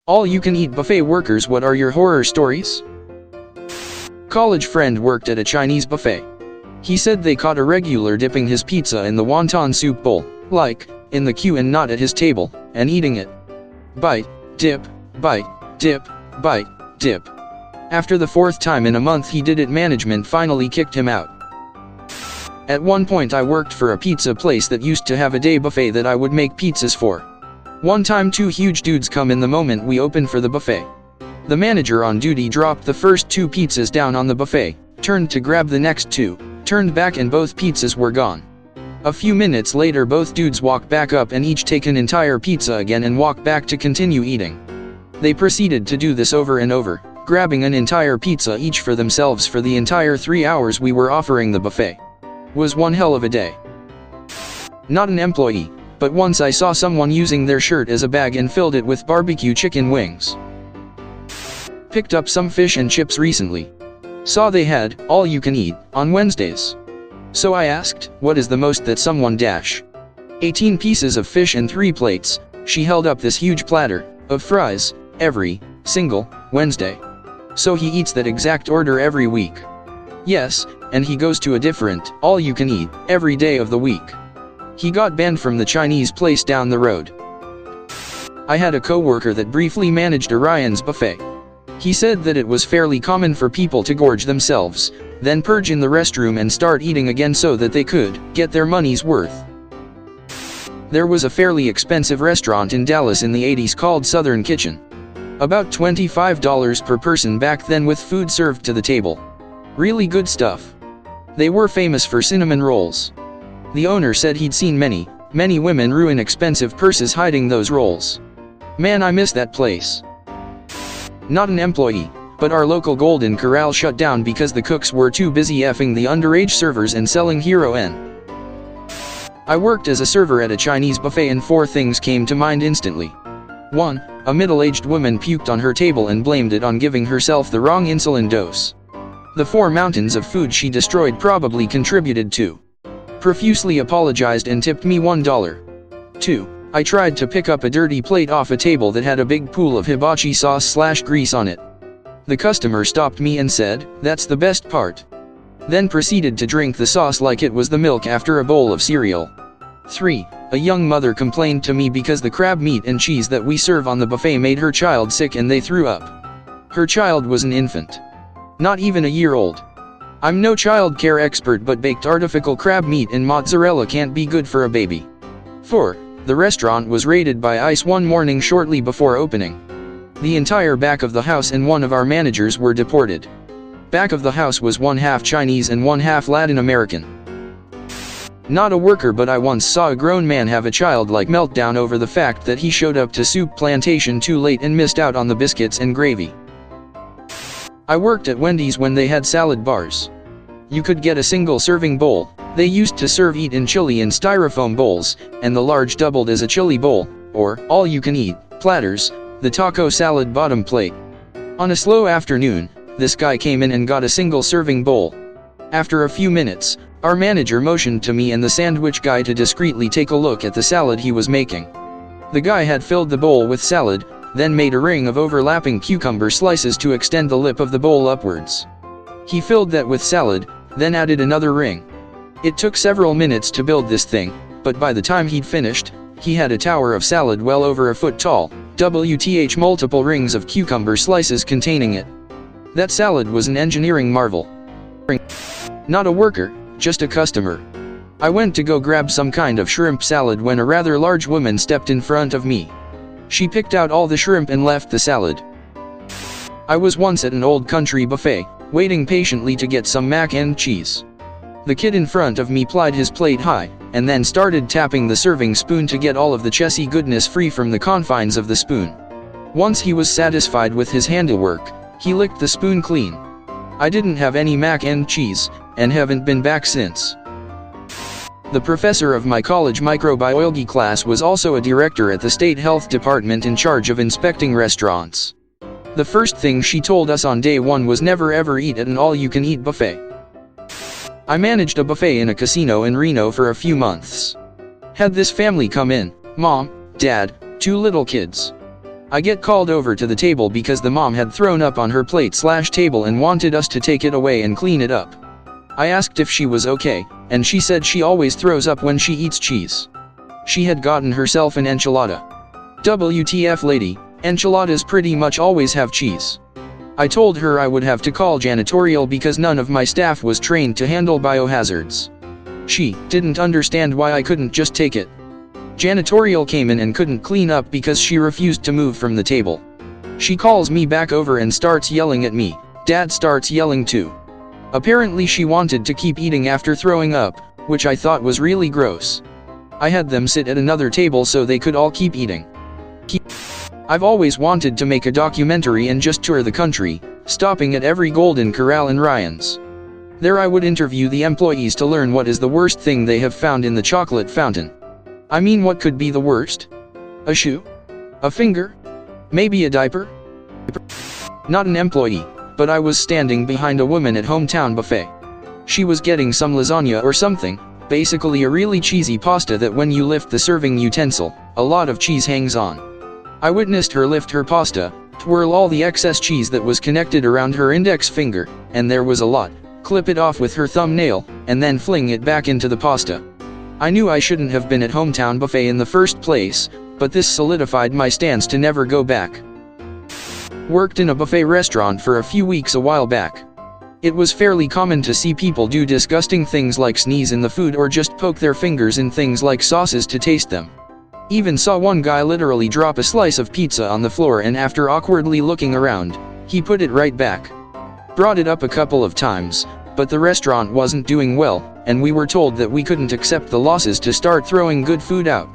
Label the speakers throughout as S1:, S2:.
S1: All-you-can-eat buffet workers, what are your horror stories? College friend worked at a Chinese buffet. He said they caught a regular dipping his pizza in the wonton soup bowl, like, in the queue and not at his table, and eating it. Bite, dip, bite, dip, bite, dip. After the fourth time in a month he did it, management finally kicked him out. At one point I worked for a pizza place that used to have a day buffet that I would make pizzas for. One time two huge dudes come in the moment we opened for the buffet. The manager on duty dropped the first two pizzas down on the buffet, turned to grab the next two, turned back and both pizzas were gone. A few minutes later both dudes walked back up and each take an entire pizza again and walked back to continue eating. They proceeded to do this over and over, grabbing an entire pizza each for themselves for the entire 3 hours we were offering the buffet. Was one hell of a day. Not an employee, but once I saw someone using their shirt as a bag and filled it with barbecue chicken wings. Picked up some fish and chips recently. Saw they had all-you-can-eat on Wednesdays. So I asked, what is the most that someone dash? 18 pieces of fish and 3 plates. She held up this huge platter of fries every single Wednesday. So he eats that exact order every week. Yes, and he goes to a different all-you-can-eat every day of the week. He got banned from the Chinese place down the road. I had a coworker that briefly managed Orion's buffet. He said that it was fairly common for people to gorge themselves, then purge in the restroom and start eating again so that they could get their money's worth. There was a fairly expensive restaurant in Dallas in the 80s called Southern Kitchen. About $25 per person back then with food served to the table. Really good stuff. They were famous for cinnamon rolls. The owner said he'd seen many women ruin expensive purses hiding those rolls. Man, I miss that place. Not an employee, but our local Golden Corral shut down because the cooks were too busy effing the underage servers and selling heroin. I worked as a server at a Chinese buffet and 4 things came to mind instantly. 1. A middle-aged woman puked on her table and blamed it on giving herself the wrong insulin dose. The 4 mountains of food she destroyed probably contributed to. Profusely apologized and tipped me $1. 2. I tried to pick up a dirty plate off a table that had a big pool of hibachi sauce/grease on it. The customer stopped me and said, "That's the best part." Then proceeded to drink the sauce like it was the milk after a bowl of cereal. 3. A young mother complained to me because the crab meat and cheese that we serve on the buffet made her child sick and they threw up. Her child was an infant. Not even a year old. I'm no child care expert, but baked artificial crab meat and mozzarella can't be good for a baby. 4. The restaurant was raided by ICE one morning shortly before opening. The entire back of the house and one of our managers were deported. Back of the house was 1/2 Chinese and 1/2 Latin American. Not a worker, but I once saw a grown man have a childlike meltdown over the fact that he showed up to Soup Plantation too late and missed out on the biscuits and gravy. I worked at Wendy's when they had salad bars. You could get a single serving bowl. They used to serve eat in chili in styrofoam bowls, and the large doubled as a chili bowl, or all-you-can-eat platters, the taco salad bottom plate. On a slow afternoon, this guy came in and got a single serving bowl. After a few minutes, our manager motioned to me and the sandwich guy to discreetly take a look at the salad he was making. The guy had filled the bowl with salad, then made a ring of overlapping cucumber slices to extend the lip of the bowl upwards. He filled that with salad, then added another ring. It took several minutes to build this thing, but by the time he'd finished, he had a tower of salad well over a foot tall, WTH multiple rings of cucumber slices containing it. That salad was an engineering marvel. Not a worker, just a customer. I went to go grab some kind of shrimp salad when a rather large woman stepped in front of me. She picked out all the shrimp and left the salad. I was once at an old country buffet, waiting patiently to get some mac and cheese. The kid in front of me plied his plate high, and then started tapping the serving spoon to get all of the chessy goodness free from the confines of the spoon. Once he was satisfied with his handiwork, he licked the spoon clean. I didn't have any mac and cheese, and haven't been back since. The professor of my college microbiology class was also a director at the state health department in charge of inspecting restaurants. The first thing she told us on day 1 was never ever eat at an all-you-can-eat buffet. I managed a buffet in a casino in Reno for a few months. Had this family come in, mom, dad, 2 little kids. I get called over to the table because the mom had thrown up on her plate/table and wanted us to take it away and clean it up. I asked if she was okay, and she said she always throws up when she eats cheese. She had gotten herself an enchilada. WTF lady, enchiladas pretty much always have cheese. I told her I would have to call janitorial because none of my staff was trained to handle biohazards. She didn't understand why I couldn't just take it. Janitorial came in and couldn't clean up because she refused to move from the table. She calls me back over and starts yelling at me. Dad starts yelling too. Apparently she wanted to keep eating after throwing up, which I thought was really gross. I had them sit at another table so they could all keep eating. I've always wanted to make a documentary and just tour the country, stopping at every Golden Corral and Ryan's. There I would interview the employees to learn what is the worst thing they have found in the chocolate fountain. I mean, what could be the worst? A shoe? A finger? Maybe a diaper? Not an employee, but I was standing behind a woman at Hometown Buffet. She was getting some lasagna or something, basically a really cheesy pasta that when you lift the serving utensil, a lot of cheese hangs on. I witnessed her lift her pasta, twirl all the excess cheese that was connected around her index finger, and there was a lot, clip it off with her thumbnail, and then fling it back into the pasta. I knew I shouldn't have been at Hometown Buffet in the first place, but this solidified my stance to never go back. Worked in a buffet restaurant for a few weeks a while back. It was fairly common to see people do disgusting things like sneeze in the food or just poke their fingers in things like sauces to taste them. Even saw one guy literally drop a slice of pizza on the floor and after awkwardly looking around, he put it right back. Brought it up a couple of times, but the restaurant wasn't doing well, and we were told that we couldn't accept the losses to start throwing good food out.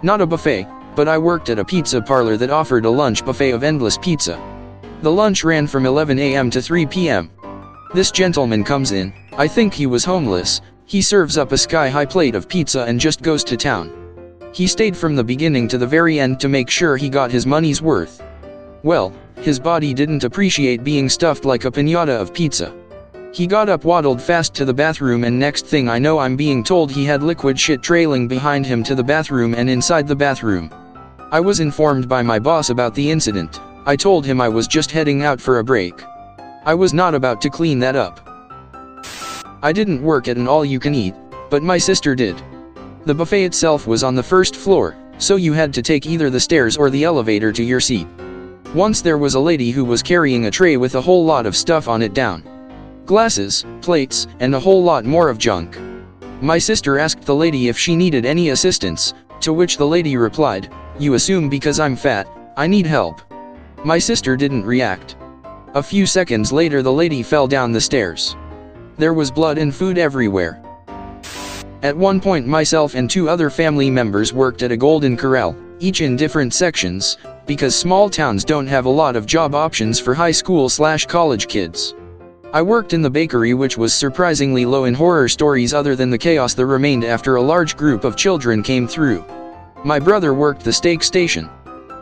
S1: Not a buffet, but I worked at a pizza parlor that offered a lunch buffet of endless pizza. The lunch ran from 11 a.m. to 3 p.m. This gentleman comes in, I think he was homeless, he serves up a sky-high plate of pizza and just goes to town. He stayed from the beginning to the very end to make sure he got his money's worth. Well, his body didn't appreciate being stuffed like a piñata of pizza. He got up, waddled fast to the bathroom, and next thing I know I'm being told he had liquid shit trailing behind him to the bathroom and inside the bathroom. I was informed by my boss about the incident. I told him I was just heading out for a break. I was not about to clean that up. I didn't work at an all-you-can-eat, but my sister did. The buffet itself was on the first floor, so you had to take either the stairs or the elevator to your seat. Once there was a lady who was carrying a tray with a whole lot of stuff on it down. Glasses, plates, and a whole lot more of junk. My sister asked the lady if she needed any assistance, to which the lady replied, "You assume because I'm fat, I need help." My sister didn't react. A few seconds later the lady fell down the stairs. There was blood and food everywhere. At one point myself and two other family members worked at a Golden Corral, each in different sections, because small towns don't have a lot of job options for high school/college kids. I worked in the bakery, which was surprisingly low in horror stories other than the chaos that remained after a large group of children came through. My brother worked the steak station.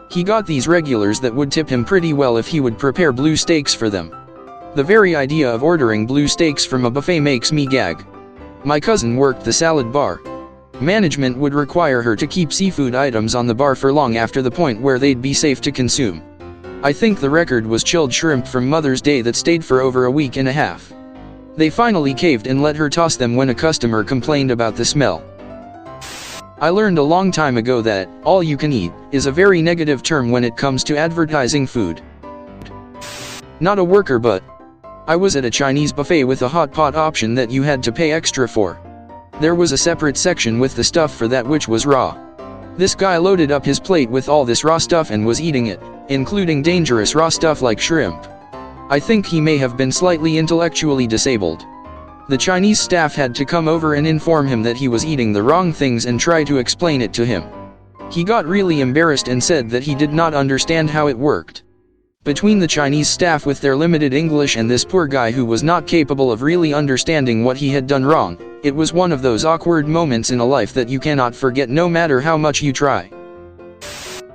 S1: He got these regulars that would tip him pretty well if he would prepare blue steaks for them. The very idea of ordering blue steaks from a buffet makes me gag. My cousin worked the salad bar. Management would require her to keep seafood items on the bar for long after the point where they'd be safe to consume. I think the record was chilled shrimp from Mother's Day that stayed for over a week and a half. They finally caved and let her toss them when a customer complained about the smell. I learned a long time ago that all you can eat is a very negative term when it comes to advertising food. Not a worker, but I was at a Chinese buffet with a hot pot option that you had to pay extra for. There was a separate section with the stuff for that which was raw. This guy loaded up his plate with all this raw stuff and was eating it, including dangerous raw stuff like shrimp. I think he may have been slightly intellectually disabled. The Chinese staff had to come over and inform him that he was eating the wrong things and try to explain it to him. He got really embarrassed and said that he did not understand how it worked. Between the Chinese staff with their limited English and this poor guy who was not capable of really understanding what he had done wrong, it was one of those awkward moments in a life that you cannot forget no matter how much you try.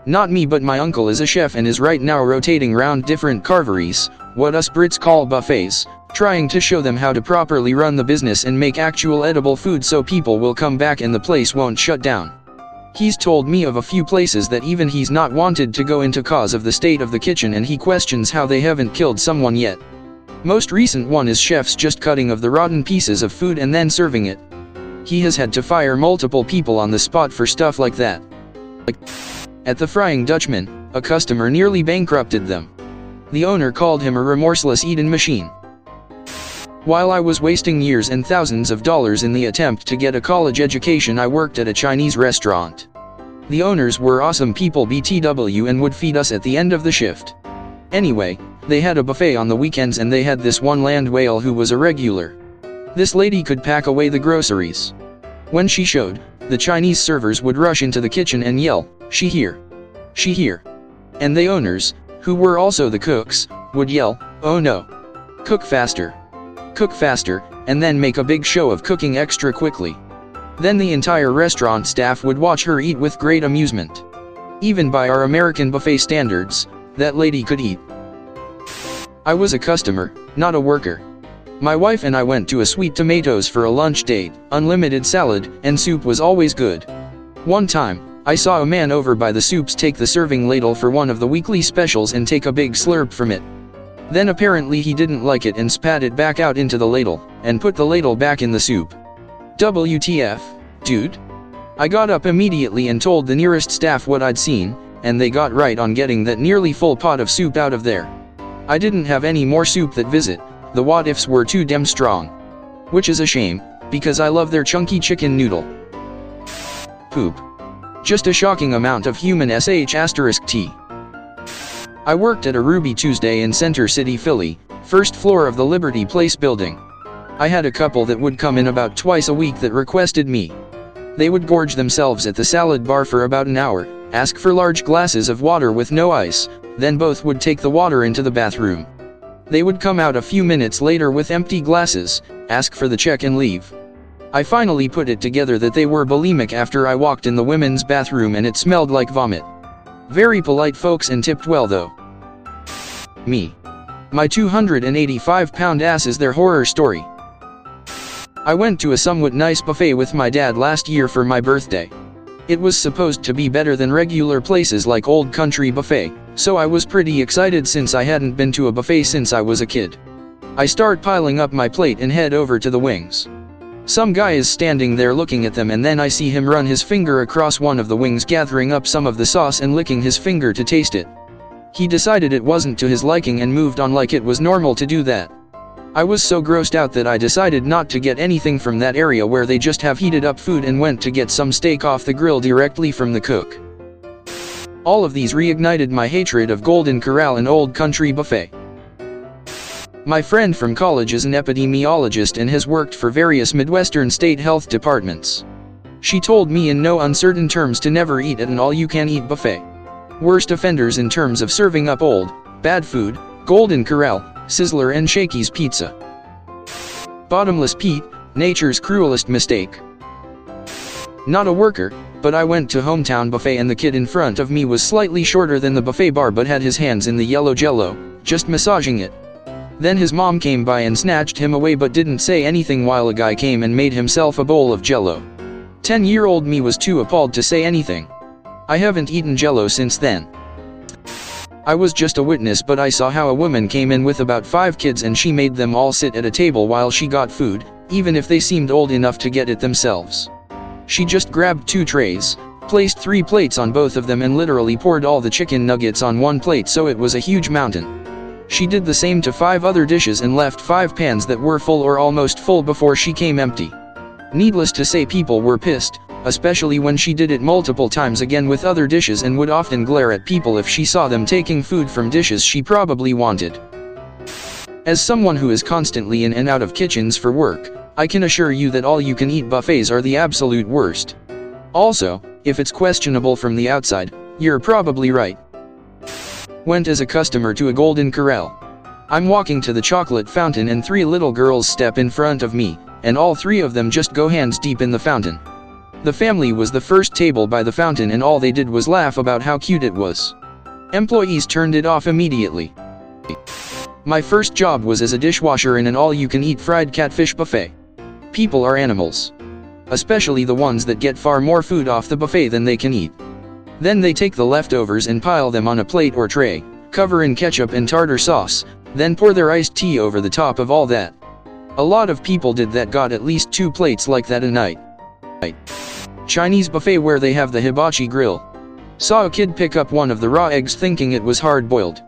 S1: Not me, but my uncle is a chef and is right now rotating round different carveries, what us Brits call buffets, trying to show them how to properly run the business and make actual edible food so people will come back and the place won't shut down. He's told me of a few places that even he's not wanted to go into cause of the state of the kitchen, and he questions how they haven't killed someone yet. Most recent one is chefs just cutting of the rotten pieces of food and then serving it. He has had to fire multiple people on the spot for stuff like that. At the Frying Dutchman, a customer nearly bankrupted them. The owner called him a remorseless eating machine. While I was wasting years and thousands of dollars in the attempt to get a college education, I worked at a Chinese restaurant. The owners were awesome people BTW and would feed us at the end of the shift. Anyway, they had a buffet on the weekends, and they had this one land whale who was a regular. This lady could pack away the groceries. When she showed, the Chinese servers would rush into the kitchen and yell, "She here! She here!" And the owners, who were also the cooks, would yell, "Oh no! Cook faster! Cook faster," and then make a big show of cooking extra quickly. Then the entire restaurant staff would watch her eat with great amusement. Even by our American buffet standards, that lady could eat. I was a customer, not a worker. My wife and I went to a Sweet Tomatoes for a lunch date. Unlimited salad, and soup was always good. One time, I saw a man over by the soups take the serving ladle for one of the weekly specials and take a big slurp from it. Then apparently he didn't like it and spat it back out into the ladle, and put the ladle back in the soup. WTF, dude? I got up immediately and told the nearest staff what I'd seen, and they got right on getting that nearly full pot of soup out of there. I didn't have any more soup that visit. The what-ifs were too damn strong. Which is a shame, because I love their chunky chicken noodle. Poop. Just a shocking amount of human sh*t. I worked at a Ruby Tuesday in Center City, Philly, first floor of the Liberty Place building. I had a couple that would come in about twice a week that requested me. They would gorge themselves at the salad bar for about an hour, ask for large glasses of water with no ice, then both would take the water into the bathroom. They would come out a few minutes later with empty glasses, ask for the check and leave. I finally put it together that they were bulimic after I walked in the women's bathroom and it smelled like vomit. Very polite folks and tipped well though. Me. My 285-pound ass is their horror story. I went to a somewhat nice buffet with my dad last year for my birthday. It was supposed to be better than regular places like Old Country Buffet, so I was pretty excited since I hadn't been to a buffet since I was a kid. I start piling up my plate and head over to the wings. Some guy is standing there looking at them, and then I see him run his finger across one of the wings, gathering up some of the sauce and licking his finger to taste it. He decided it wasn't to his liking and moved on like it was normal to do that. I was so grossed out that I decided not to get anything from that area where they just have heated up food and went to get some steak off the grill directly from the cook. All of these reignited my hatred of Golden Corral and Old Country Buffet. My friend from college is an epidemiologist and has worked for various Midwestern state health departments. She told me in no uncertain terms to never eat at an all-you-can-eat buffet. Worst offenders in terms of serving up old, bad food: Golden Corral, Sizzler and Shakey's Pizza. Bottomless Pete, nature's cruelest mistake. Not a worker, but I went to Hometown Buffet and the kid in front of me was slightly shorter than the buffet bar but had his hands in the yellow jello, just massaging it. Then his mom came by and snatched him away but didn't say anything while a guy came and made himself a bowl of jello. 10-year-old me was too appalled to say anything. I haven't eaten jello since then. I was just a witness, but I saw how a woman came in with about 5 kids and she made them all sit at a table while she got food, even if they seemed old enough to get it themselves. She just grabbed 2 trays, placed 3 plates on both of them and literally poured all the chicken nuggets on one plate so it was a huge mountain. She did the same to 5 other dishes and left 5 pans that were full or almost full before she came empty. Needless to say, people were pissed, especially when she did it multiple times again with other dishes and would often glare at people if she saw them taking food from dishes she probably wanted. As someone who is constantly in and out of kitchens for work, I can assure you that all-you-can-eat buffets are the absolute worst. Also, if it's questionable from the outside, you're probably right. Went as a customer to a Golden Corral. I'm walking to the chocolate fountain and 3 little girls step in front of me, and all 3 of them just go hands deep in the fountain. The family was the first table by the fountain and all they did was laugh about how cute it was. Employees turned it off immediately. My first job was as a dishwasher in an all-you-can-eat fried catfish buffet. People are animals. especially the ones that get far more food off the buffet than they can eat. Then they take the leftovers and pile them on a plate or tray, cover in ketchup and tartar sauce, then pour their iced tea over the top of all that. A lot of people did that, got at least 2 plates like that a night. Chinese buffet where they have the hibachi grill. Saw a kid pick up one of the raw eggs thinking it was hard-boiled.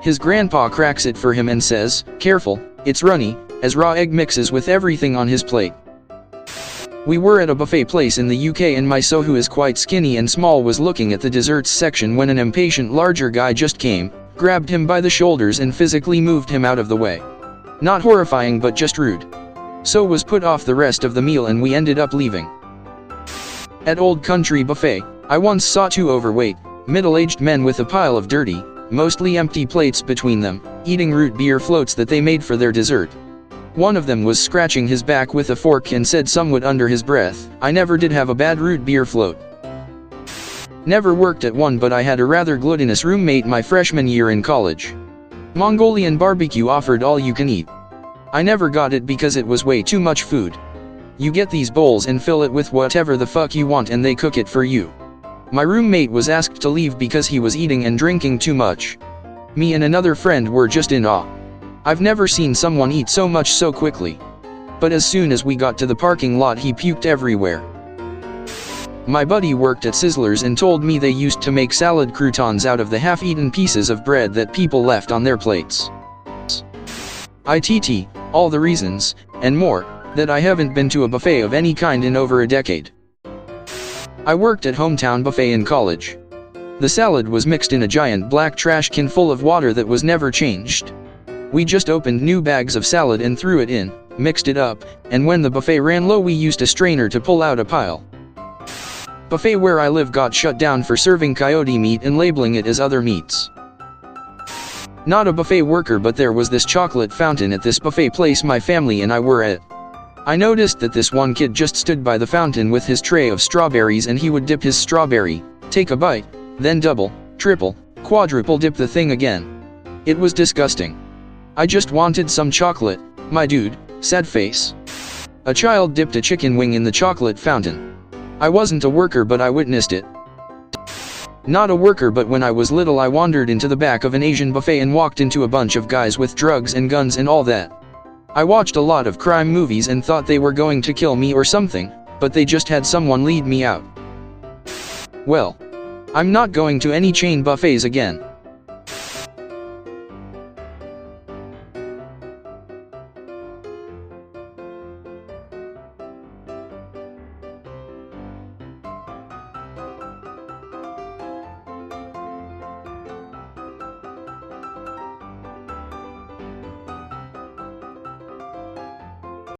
S1: His grandpa cracks it for him and says, "Careful, it's runny," as raw egg mixes with everything on his plate. We were at a buffet place in the UK and my so who is quite skinny and small was looking at the desserts section when an impatient larger guy just came, grabbed him by the shoulders and physically moved him out of the way. Not horrifying but just rude. So was put off the rest of the meal and we ended up leaving. At Old Country Buffet, I once saw 2 overweight, middle-aged men with a pile of dirty, mostly empty plates between them, eating root beer floats that they made for their dessert. One of them was scratching his back with a fork and said somewhat under his breath, "I never did have a bad root beer float." Never worked at one, but I had a rather gluttonous roommate my freshman year in college. Mongolian barbecue offered all you can eat. I never got it because it was way too much food. You get these bowls and fill it with whatever the fuck you want and they cook it for you. My roommate was asked to leave because he was eating and drinking too much. Me and another friend were just in awe. I've never seen someone eat so much so quickly. But as soon as we got to the parking lot he puked everywhere. My buddy worked at Sizzlers and told me they used to make salad croutons out of the half-eaten pieces of bread that people left on their plates. ITT, all the reasons, and more, that I haven't been to a buffet of any kind in over a decade. I worked at Hometown Buffet in college. The salad was mixed in a giant black trash can full of water that was never changed. We just opened new bags of salad and threw it in, mixed it up, and when the buffet ran low we used a strainer to pull out a pile. Buffet where I live got shut down for serving coyote meat and labeling it as other meats. Not a buffet worker, but there was this chocolate fountain at this buffet place my family and I were at. I noticed that this one kid just stood by the fountain with his tray of strawberries and he would dip his strawberry, take a bite, then double, triple, quadruple dip the thing again. It was disgusting. I just wanted some chocolate, my dude, sad face. A child dipped a chicken wing in the chocolate fountain. I wasn't a worker but I witnessed it. Not a worker, but when I was little I wandered into the back of an Asian buffet and walked into a bunch of guys with drugs and guns and all that. I watched a lot of crime movies and thought they were going to kill me or something, but they just had someone lead me out. Well, I'm not going to any chain buffets again.